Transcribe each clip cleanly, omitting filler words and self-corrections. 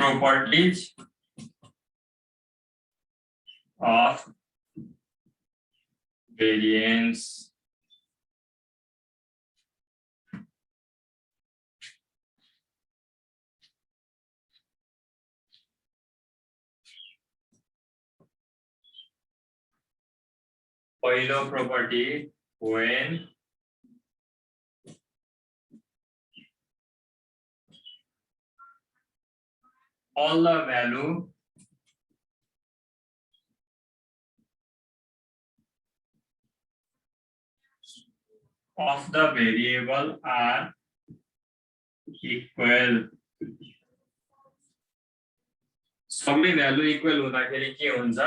properties of variance. पहिलो property, when all the value of the variable are equal. सबै value equal हुँदाखेरि के हुन्छ,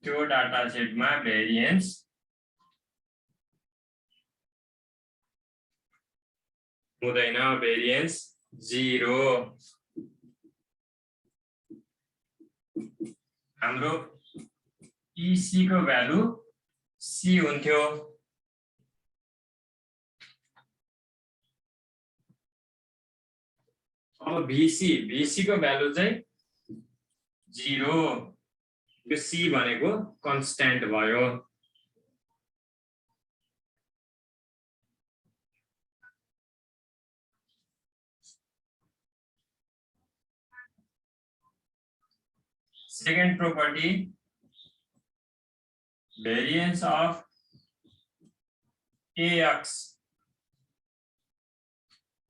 त्यो डाटा सेटमा भेरिएन्स हुँदैन, भेरिएन्स 0। हाम्रो EC को भ्यालु C हुन्थ्यो, अब VC को भ्यालु चाहिँ 0, यो C भनेको कन्स्ट्यान्ट भयो। Second property, variance of AX,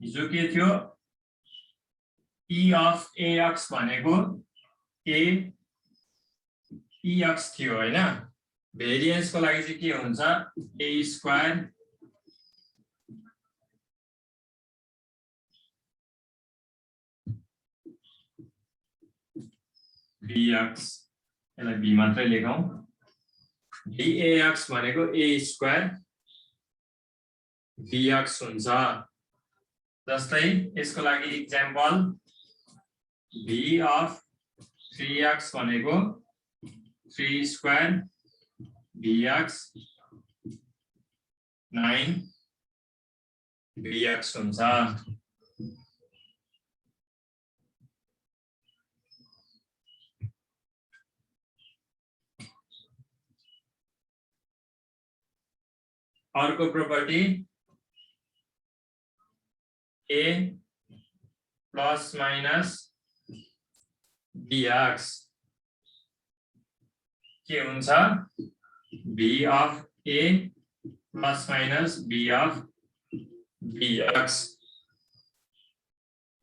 हिजो के थियो, E of AX भनेको EX थियो हैन। भेरिएन्स को लागि चाहिँ के हुन्छ, A स्क्वायर BX, यसलाई B मात्रै लेखौं, BAX भनेको A स्क्वायर BX हुन्छ। जस्तै यसको लागि इक्जाम्पल, B of 3x भनेको 3 स्क्वायर BX 9 BX हुन्छ। अर्को property, A plus minus BX के हुन्छ, B of A plus minus B of BX।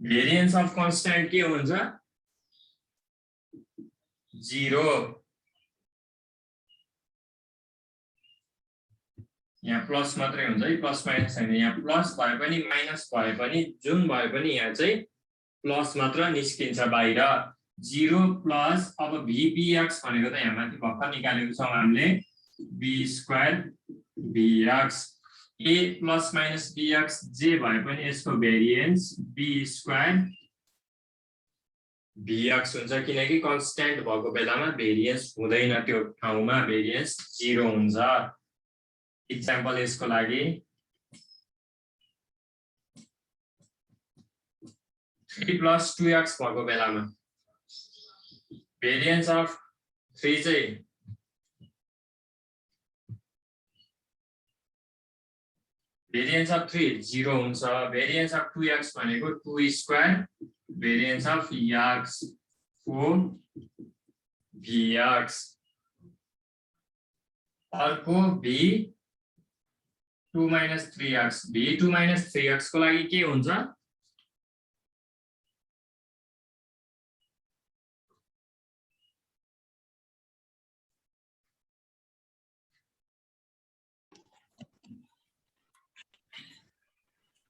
Variance of constant के हुन्छ, 0। यहाँ प्लस मात्रै हुन्छ है, प्लस माइनस छैन। यहाँ प्लस भए पनि माइनस भए पनि जुन भए पनि यहाँ चाहिँ प्लस मात्र निस्किन्छ बाहिर, 0 प्लस। अब VBX भनेको त यहाँ माथि भर्खर निकालेको छौं हामीले, B square BX। A plus minus BX जे भए पनि यसको भेरिएन्स B स्क्वायर BX हुन्छ, किनकि कन्स्ट्यान्ट भएको बेलामा भेरिएन्स हुँदैन, त्यो ठाउँमा भेरिएन्स 0 हुन्छ। इक्जाम्पल यसको लागि 3 plus 2x भएको बेलामा भेरिएन्स अफ 3 चाहिँ भेरिएन्स अफ 3 0 हुन्छ। भेरिएन्स अफ 2x भनेको 2 square variance of x 4 vx। अर्को b 2 minus 3x, b2 minus 3x को लागि के हुन्छ,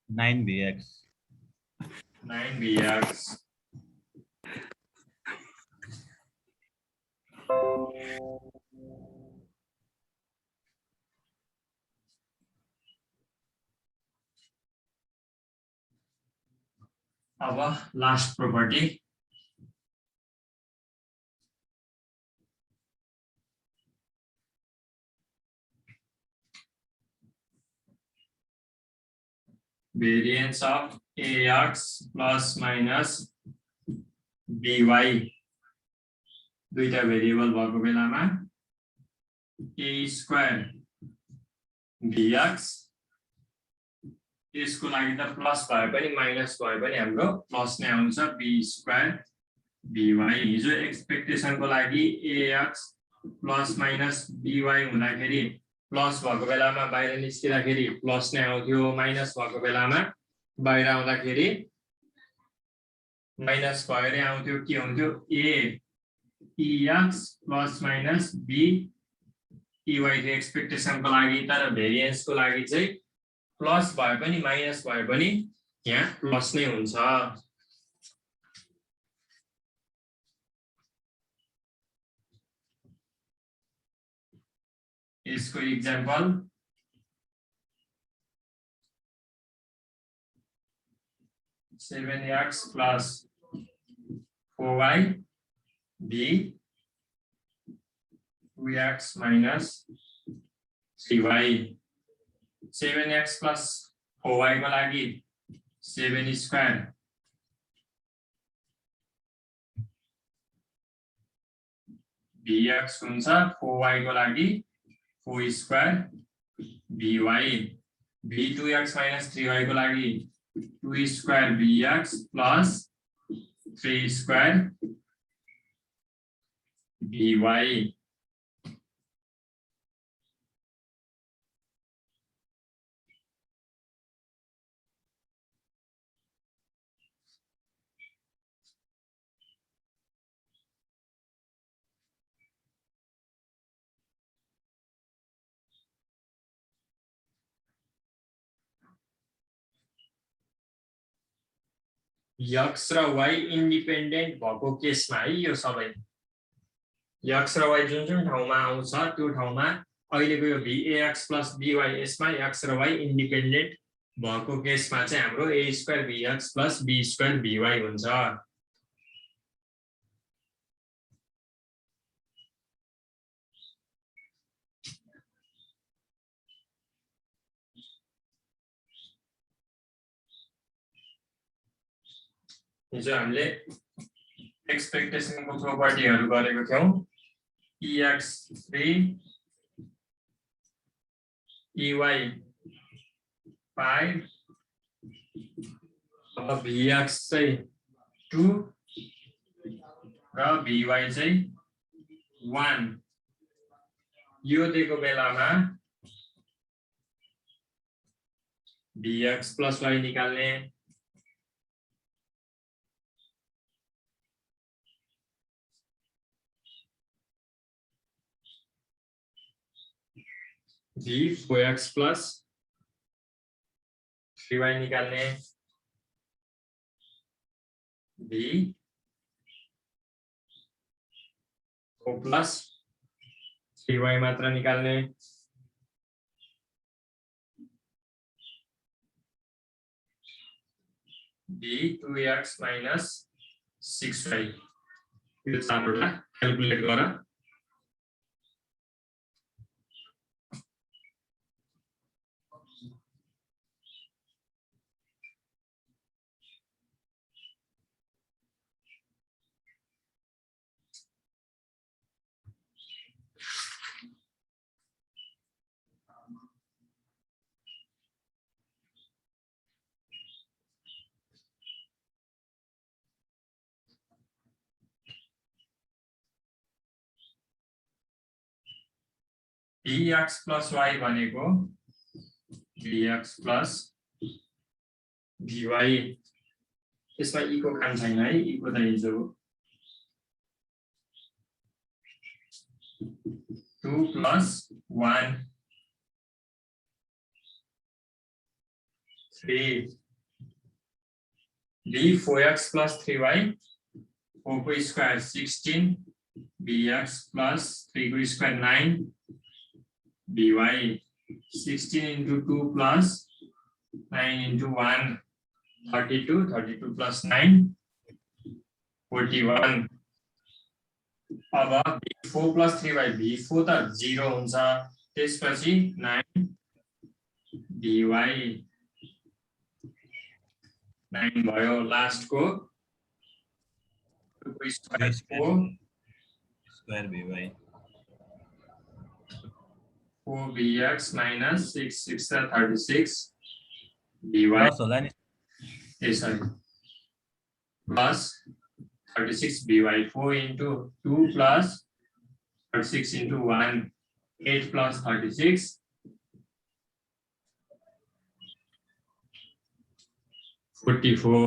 Nine VX। अब last property, variance of AX plus minus by दुईटा भेरिएबल भएको बेलामा a स्क्वायर bx यसको लागि त प्लस भए पनि माइनस भए पनि हाम्रो प्लस नै आउँछ b स्क्वायर by हिजो एक्सपेक्टेसनको लागि ax प्लस माइनस by हुँदाखेरि प्लस भएको बेलामा बाहिर निस्किँदाखेरि प्लस नै आउँथ्यो माइनस भएको बेलामा बाहिर आउँदाखेरि माइनस भएरै आउँथ्यो के हुन्थ्यो a ex plus minus b ey एक्सपेक्टेसनको लागि तर भेरिएन्सको लागि चाहिँ प्लस भए पनि माइनस भए पनि यहाँ प्लस नै हुन्छ यसको example 7x plus 4y b 2x minus 3y 7x plus 4y को लागि 7 स्क्वायर bx हुन्छ 4y को लागि 4 square by b2x minus 3y को लागि 2 square bx plus 3 square by x र y इन्डिपेन्डेन्ट भएको केसमा है यो सबै x र y जुन ठाउँमा आउँछ त्यो ठाउँमा अहिलेको यो vax plus by यसमा x र y इन्डिपेन्डेन्ट भएको केसमा चाहिँ हाम्रो a square bx plus b square by हुन्छ हिजो हामीले एक्सपेक्टेसनको प्रोपर्टीहरु गरेको थियौं ex3 ey5 अब vx चाहिँ 2 र by चाहिँ 1 यो दिएको बेलामा bx plus y निकाल्ने b 4x plus 3y निकाल्ने b 4 plus 3y मात्र निकाल्ने b 2x minus 6y यो चारवटा क्याल्कुलेट गर bx plus y भनेको bx plus by यसमा e को काम छैन है e को त हिजो 2 plus 1 3 b 4x plus 3y 4 को स्क्वायर 16 bx plus 3 को square 9 by 16 into 2 plus 9 into 1 32 32 plus 9 41 अब b4 plus 3y b4 त 0 हुन्छ त्यसपछि 9 by 9 भयो लास्ट को square square by 4bx minus 6 6 36 by plus होला नि sorry plus 36 by 4 into 2 plus 36 into 1 8 plus 36 44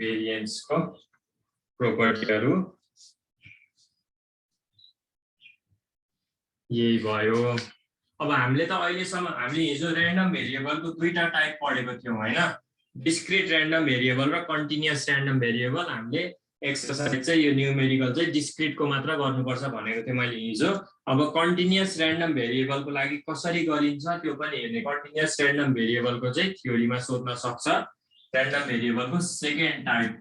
variance को property यही भयो। अब हामीले त अहिलेसम्म हामीले हिजो र्यान्डम भेरिएबलको दुईटा टाइप पढेको थियौं हैन, डिस्क्रिट र्यान्डम भेरिएबल र कन्टिन्युअस र्यान्डम भेरिएबल। हामीले एक्सरसाइज चाहिँ यो न्यूमेरिकल चाहिँ डिस्क्रिटको मात्र गर्नुपर्छ भनेको थिएँ मैले हिजो। अब कन्टिन्युअस र्यान्डम भेरिएबलको लागि कसरी गरिन्छ त्यो पनि हेर्ने। कन्टिन्युअस र्यान्डम भेरिएबलको चाहिँ थ्योरीमा सोध्न सक्छ। र्यान्डम भेरिएबलको second type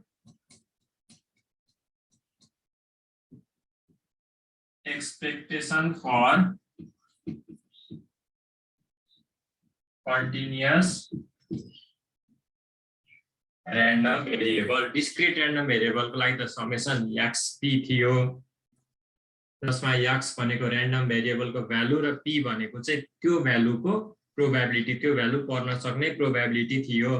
expectation for continuous random variable। discrete random variable को लागि त समेसन xp थियो, जसमा x भनेको random variable को भ्यालु र p भनेको चाहिँ त्यो भ्यालुको प्रोबेबिलिटी, त्यो भ्यालु पर्न सक्ने प्रोबेबिलिटी थियो।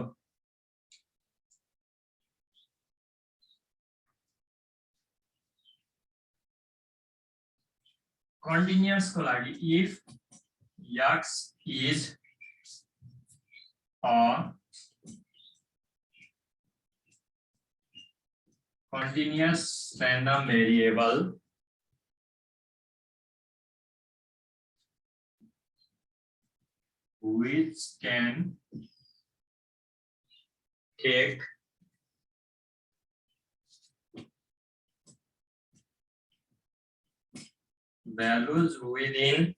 continuous को लागि if x is a continuous random variable which can take values within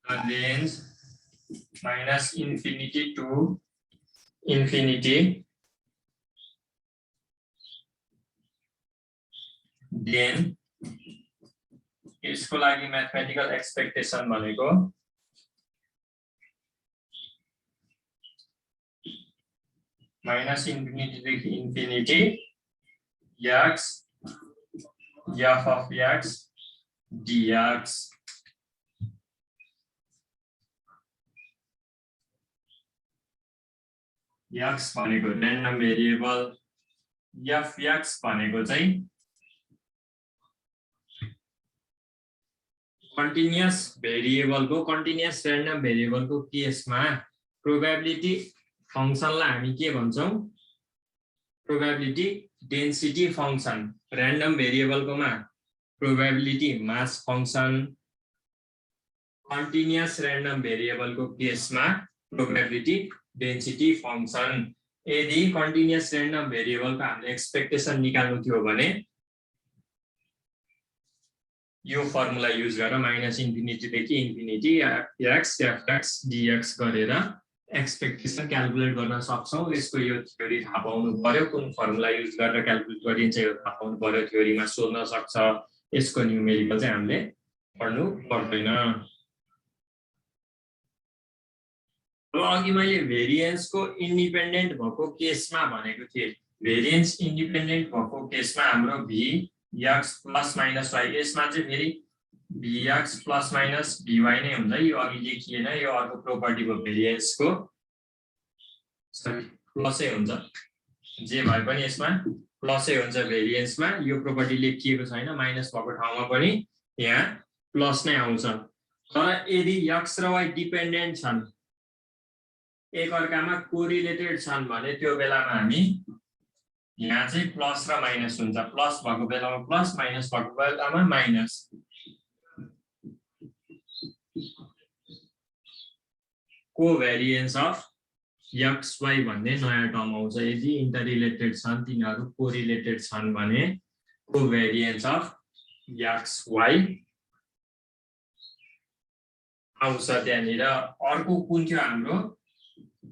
the range minus infinity to infinity, then यसको लागि मैथमेटिकल एक्सपेक्टेसन भनेको माइनस इन्फिनिटी देखि infinity x f of x dx। x भनेको random variable, f(x) भनेको चाहिँ continuous भेरिएबलको, continuous random भेरिएबलको केसमा प्रोबेबिलिटी फंक्सनलाई हामी के भन्छौं? Probability density function. र्यान्डम भेरिएबलकोमा probability mass function, continuous random भेरिएबलको केसमा प्रोबेबिलिटी डेन्सिटी फंक्सन। यदि कन्टिन्युअस र्यान्डम भेरिएबलको हामीले एक्सपेक्टेसन निकाल्नु थियो भने यो फर्मुला युज गरेर माइनस इन्फिनिटी देखि इन्फिनिटी x f(x) dx गरेर एक्सपेक्टेसन क्याल्कुलेट गर्न सक्छौं। यसको यो थ्योरी थाहा पाउनु पर्यो, कुन फर्मुला युज गरेर क्याल्कुलेट गरिन्छ यो थाहा पाउनु पर्यो, थ्योरीमा सोध्न सक्छ। यसको न्यूमेरिकल चाहिँ हामीले पढ्नु पर्दैन। अब अघि मैले भेरिएन्सको इन्डिपेन्डेन्ट भएको केसमा भनेको थिएँ। भेरिएन्स इन्डिपेन्डेन्ट भएको केसमा हाम्रो v x plus minus y, यसमा चाहिँ फेरि vx प्लस माइनस vy नै हुन्छ। यो अघि लेखिएन, यो अर्को प्रोपर्टी भयो भेरिएन्सको, सरी प्लसै हुन्छ, जे भए पनि यसमा प्लसै हुन्छ भेरिएन्समा। यो प्रोपर्टी लेखिएको छैन, माइनस भएको ठाउँमा पनि यहाँ प्लस नै आउँछ। तर यदि x र y डिपेन्डेन्ट छन्, एक अर्कामा कोरिलेटेड छन् भने त्यो बेलामा हामी यहाँ चाहिँ प्लस र माइनस हुन्छ। प्लस भएको बेलामा प्लस, माइनस भएको बेलामा माइनस। कोभेरिएन्स अफ एक्स वाई भन्ने नयाँ टर्म आउँछ। यदि इन्टररिलेटेड छन्, तिनीहरू कोरिलेटेड छन् भने कोभेरिएन्स अफ एक्स वाई आउँछ त्यहाँनिर। अर्को कुन थियो हाम्रो?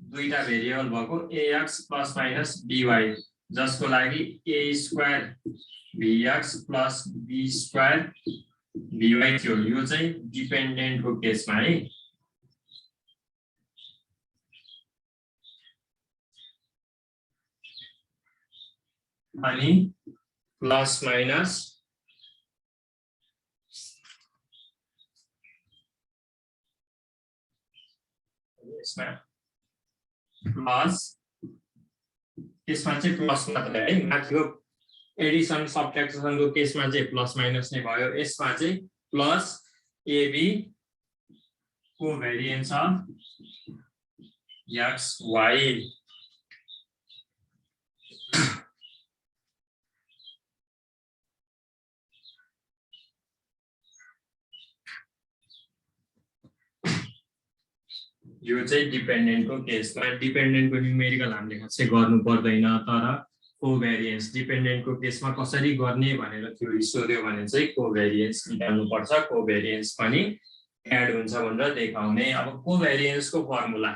दुईटा भेरिएबल भएको ax प्लस माइनस by, जसको लागि a square vx plus b square by थियो। यो चाहिँ डिपेन्डेन्टको केसमा है। अनि प्लस माइनस यसमा प्लस यसमा चाहिँ प्लस मात्रै है। माथिको एडिसन सबट्र्याक्सनको केसमा चाहिँ प्लस माइनस नै भयो। यसमा चाहिँ plus ab covariance of x y यो चाहिँ डिपेन्डेन्टको केसमा। डिपेन्डेन्टको न्युमेरिकल हामीले खासै गर्नु पर्दैन, तर कोभेरिएन्स डिपेन्डेन्टको केसमा कसरी गर्ने भनेर थ्योरी सोध्यो भने चाहिँ कोभेरिएन्स निकाल्नु पर्छ। कोभेरिएन्स पनि एड हुन्छ भनेर देखाउने। अब कोभेरिएन्सको फर्मुला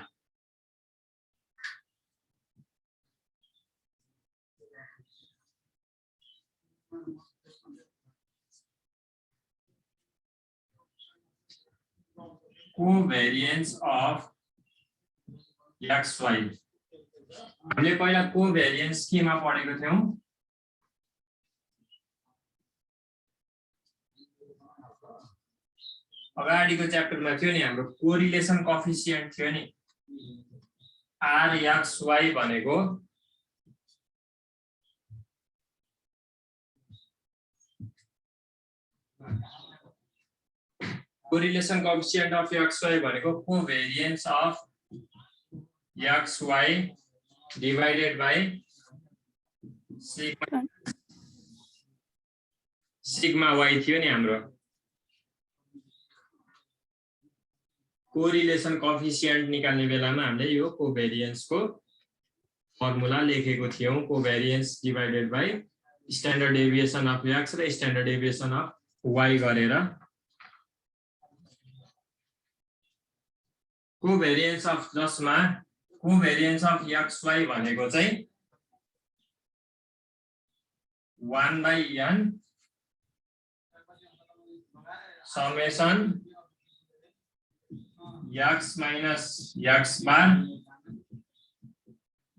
कोभेरिएन्स अफ xy हामीले पहिला कोभेरिएन्स केमा पढेको थियौं? अगाडिको च्याप्टरमा थियो नि हाम्रो कोरिलेसन कोएफिसिएन्ट थियो नि rxy भनेको कोरिलेसन कोएफिसिएन्ट अफ xy भनेको covariance of xy divided by sigma y थियो नि हाम्रो। कोरिलेसन कोएफिसिएन्ट निकाल्ने बेलामा हामीले यो कोभेरिएन्सको फर्मुला लेखेको थियौं। Covariance divided by standard deviation of x र स्ट्यान्डर्ड डेभिएसन अफ y गरेर कोभेरिएन्स अफ जसमा कोभेरिएन्स अफ xy भनेको चाहिँ 1/n summation x minus x bar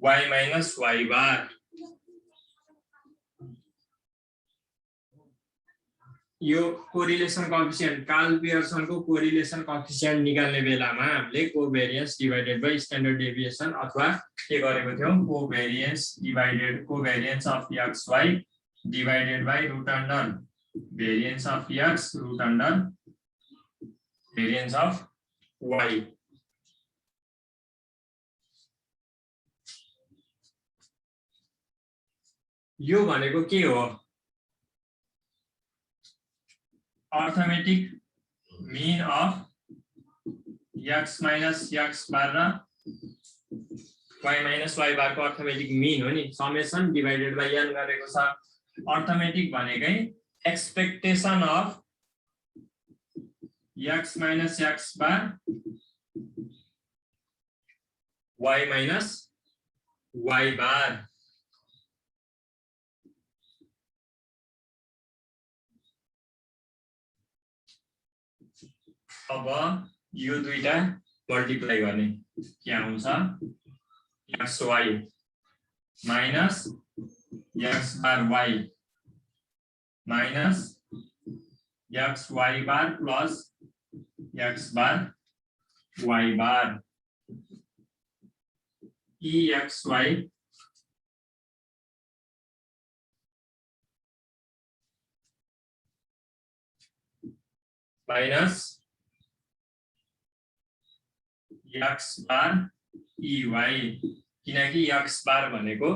y minus y bar। यो कोरिलेसन कोएफिसिएन्ट कार्ल पियर्सनको कोरिलेसन कोएफिसिएन्ट निकाल्ने बेलामा हामीले covariance divided by standard deviation अथवा के गरेको थियौं? Covariance of xy divided by root under variance of x root under variance of y। यो भनेको के हो? Arithmetic mean of x minus x bar र y माइनस y बार को अर्थमेटिक मीन हो नि। समेसन डिवाइडेड बाइ n गरेको छ। अर्थमेटिक भनेकै expectation of x minus x bar y minus y बार। अब यो दुईटा मल्टिप्लाई गर्ने के आउँछ? xy माइनस x बार y माइनस xy बार प्लस x बार y बार। exy माइनस x बार ey, किनकि x बार भनेको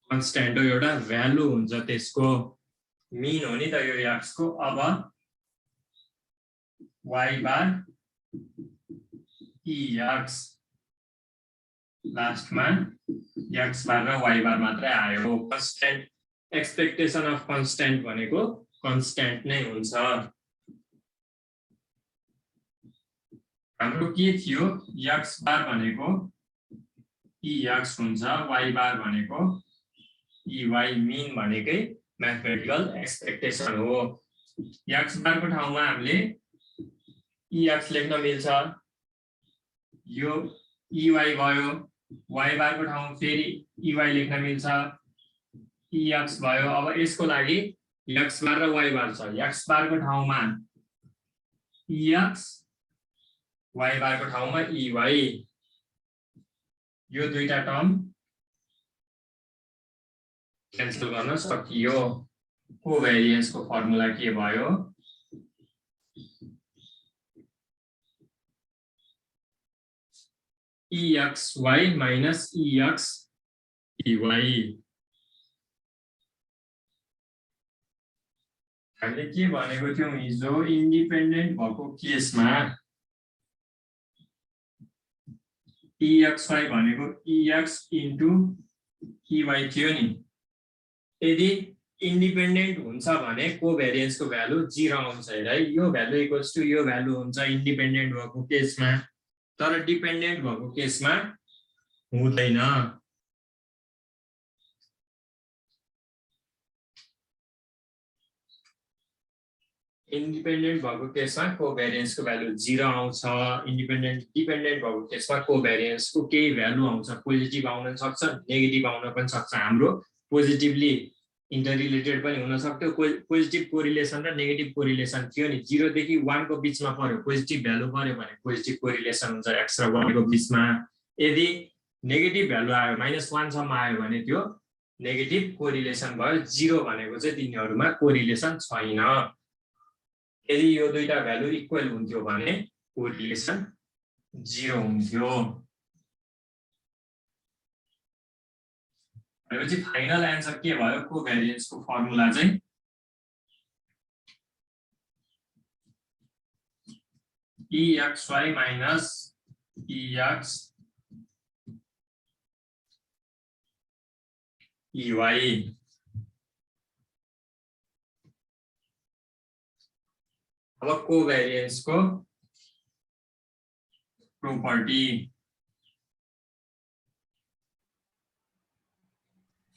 कन्स्ट्यान्ट हो, एउटा भ्यालु हुन्छ, त्यसको मीन हो नि त यो x को। अब y बार ex लास्टमा x बार र y बार मात्रै आयो। कन्स्ट्यान्ट एक्सपेक्टेसन अफ कन्स्ट्यान्ट भनेको कन्स्ट्यान्ट नै हुन्छ। हाम्रो के थियो? x बार भनेको ex हुन्छ, y बार भनेको EY मिन भनेकै म्याथमेटिकल एक्सपेक्टेसन हो। x बार को ठाउँमा हामीले EX लेख्न मिल्छ, यो EY भयो, y बार को ठाउँमा फेरि EY लेख्न मिल्छ, EX भयो। अब यसको लागि x बार र y बार छ, x बार को ठाउँमा EX, y बार को ठाउँमा EY, यो दुईटा टर्म क्यान्सल गर्न सकियो। कोभेरियन्स को फर्मुला के भयो? EXY minus EXEY। हामीले के भनेको थियौं हिजो, इन्डिपेन्डेन्ट भएको केसमा EXY भनेको EX इन्टु EY थियो नि। यदि इन्डिपेन्डेन्ट हुन्छ भने कोभेरियन्स को भ्यालु 0 आउँछ है। यो भ्यालु इक्वल्स टु यो भ्यालु हुन्छ इन्डिपेन्डेन्ट भएको केसमा, तर डिपेन्डेन्ट भएको केसमा हुँदैन। इन्डिपेन्डेन्ट भएको केसमा कोभेरियन्स को भ्यालु 0 आउँछ, डिपेन्डेन्ट भएको केसमा कोभेरियन्स को केही भ्यालु आउँछ। पोजिटिभ आउन सक्छ, नेगेटिभ आउन पनि सक्छ। हाम्रो पोजिटिभली इन्टररिलेटेड पनि हुन सक्थ्यो। पोजिटिभ कोरिलेसन र नेगेटिभ कोरिलेसन थियो नि। 0 देखि 1 को बीचमा पर्यो, पोजिटिभ भ्यालु पर्यो भने पोजिटिभ कोरिलेसन हुन्छ x र y को बीचमा। यदि नेगेटिभ भ्यालु आयो -1 सम्म आयो भने त्यो नेगेटिभ कोरिलेसन भयो। 0 भनेको चाहिँ तिनीहरुमा कोरिलेसन छैन। यदि यो दुईटा भ्यालु इक्वल हुन्थ्यो भने कोरिलेसन 0 हुन्थ्यो। भनेपछि फाइनल एन्सर के भयो? कोभेरियन्स को फर्मुला चाहिँ EXY माइनस EXEY। अब कोभेरियन्स को प्रोपर्टी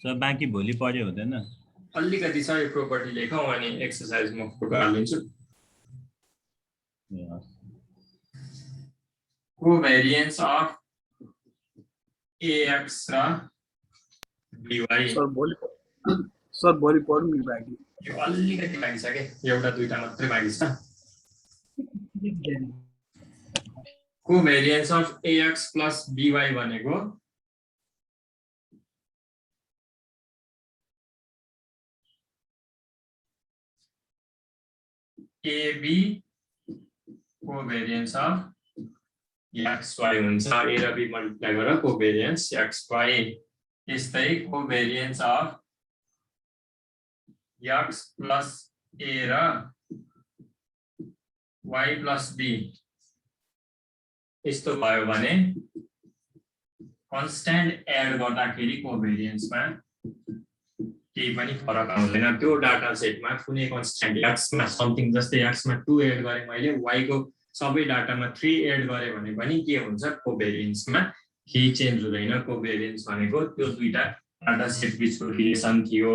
सर बाँकी भोलि पढ्यो हुँदैन? अलिकति छ यो प्रोपर्टी लेखौँ अनि एक्सरसाइज म गरिदिन्छु। कोभेरियन्स अफ AX र BY। सर भोलि पढौँ नि बाँकी। यो अलिकति बाँकी छ के, एउटा दुईटा मात्रै बाँकी छ। कोभेरियन्स अफ AX प्लस BY भनेको AB कोभेरियन्स अफ XY हुन्छ। A र B मल्टिप्लाई गरेर कोभेरियन्स XY। त्यस्तै कोभेरियन्स अफ X प्लस A र Y प्लस B यस्तो भयो भने कन्स्ट्यान्ट एड गर्दाखेरि कोभेरियन्समा केही पनि फरक आउँदैन। त्यो डाटा सेटमा कुनै कन्स्ट्यान्ट x मा समथिङ जस्तै x मा 2 एड गरे मैले, y को सबै डाटामा 3 एड गरे भने पनि के हुन्छ? कोभेरियन्समा केही चेन्ज हुँदैन। कोभेरियन्स भनेको त्यो दुईटा डाटा सेट बीचको रिलेसन थियो।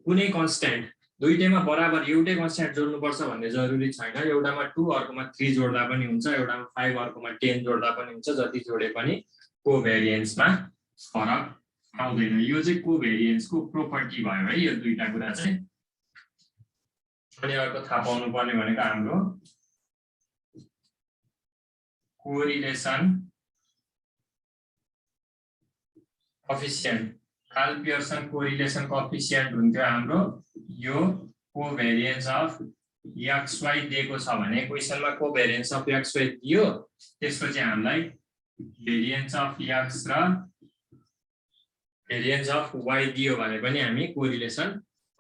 कुनै कन्स्ट्यान्ट दुईटैमा बराबर एउटै कन्स्ट्यान्ट जोड्नुपर्छ भन्ने जरुरी छैन। एउटामा 2 अर्कोमा 3 जोड्दा पनि हुन्छ, एउटामा 5 अर्कोमा 10 जोड्दा पनि हुन्छ। जति जोडे पनि कोभेरियन्समा फरक आउँदैन। यो चाहिँ कोभेरियन्स को प्रोपर्टी भयो है, यो दुईटा कुरा चाहिँ। अनि अर्को थाहा पाउनु पर्ने भनेको हाम्रो correlation coefficient. Karl Pearson correlation coefficient हुन्थ्यो हाम्रो। यो कोभेरियन्स अफ XY दिएको छ भने क्वेशनमा कोभेरियन्स अफ XY दियो, त्यसपछि हामीलाई भेरियन्स अफ X र भेरियन्स अफ Y दियो भने पनि हामी कोरिलेसन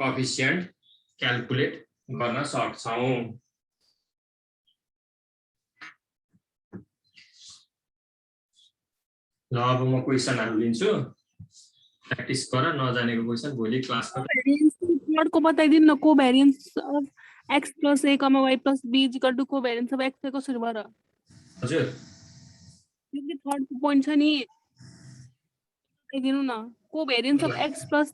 कोएफिसिएन्ट क्याल्कुलेट गर्न सक्छौं। ल अब म क्वेशनहरु लिन्छु, प्र्याक्टिस गर। नजानेको क्वेशन भोलि क्लासमा प्लट को बताइदिनु न। Covariance of x plus a y plus b equal to covariance of x कसरी भयो र? हजुर यो थर्ड पोइन्ट छ नि, दिनु न covariance of x plus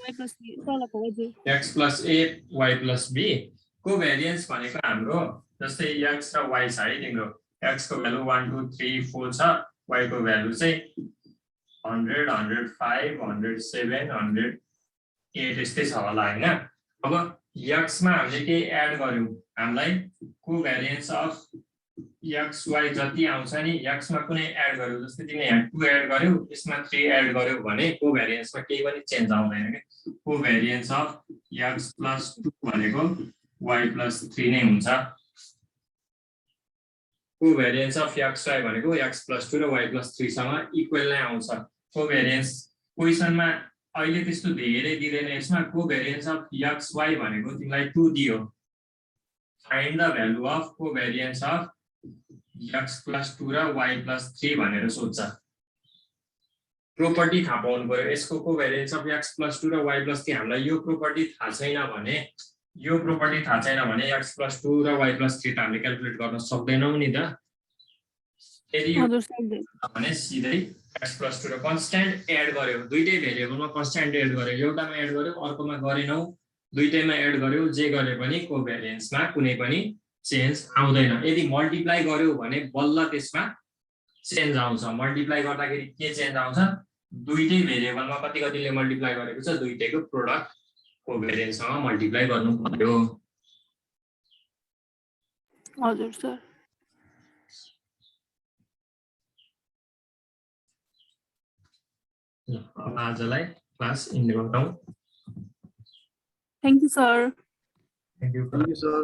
y plus b तलको हजुर x plus a y plus b कोभेरियन्स भनेको हाम्रो जस्तै x र y छ है तिम्रो x को भ्यालु 1 2 3 4 छ y को भ्यालु चाहिँ 100 105 107 108 यस्तै छ होला हैन अब x मा हामीले के एड गर्यौ हामीलाई कोभेरियन्स अफ x y जति आउँछ नि x मा कुनै एड गर्यौ जस्तै तिमीले यहाँ 2 एड गर्यौ यसमा 3 एड गर्यौ भने कोभेरियन्स मा केही पनि चेन्ज आउँदैन के कोभेरियन्स अफ x plus 2 भनेको y plus 3 नै हुन्छ कोभेरियन्स अफ x y भनेको x plus 2 र y plus 3 सँग इक्वल नै आउँछ कोभेरियन्स क्वेशनमा अहिले त्यस्तो धेरै दिदैन यसमा कोभेरियन्स अफ x y भनेको तिमीलाई 2 दियो find the value of covariance of x plus 2 र y plus 3 भनेर सोध्छ प्रोपर्टी थाहा पाउनु पर्यो यसको कोभेरियन्स अफ x plus 2 र y plus 3 हामीलाई यो प्रोपर्टी थाहा छैन भने x plus 2 र y plus 3 त हामीले क्याल्कुलेट गर्न सक्दैनौं नि त यदि हजुर सक्दैन भने सिधै x plus 2 र कन्स्ट्यान्ट एड गर्यो दुईटै भेरिएबलमा कन्स्ट्यान्ट एड गर्यो एउटामा एड गर्यो अर्कोमा गरेनौ दुईटैमा एड गर्यो जे गरे पनि कोभेरियन्समा कुनै पनि चेन्ज आउँदैन यदि मल्टिप्लाई गर्यो भने बल्ल त्यसमा चेन्ज आउँछ मल्टिप्लाई गर्दाखेरि के चेन्ज आउँछ दुईटै भेरिएबलमा कति कतिले मल्टिप्लाई गरेको छ दुईटैको प्रोडक्ट कोभेरियन्ससँग मल्टिप्लाई गर्नु पर्यो हजुर सर अब आजलाई क्लास इन्ड गरौँ thank you sir thank you Thank you, sir.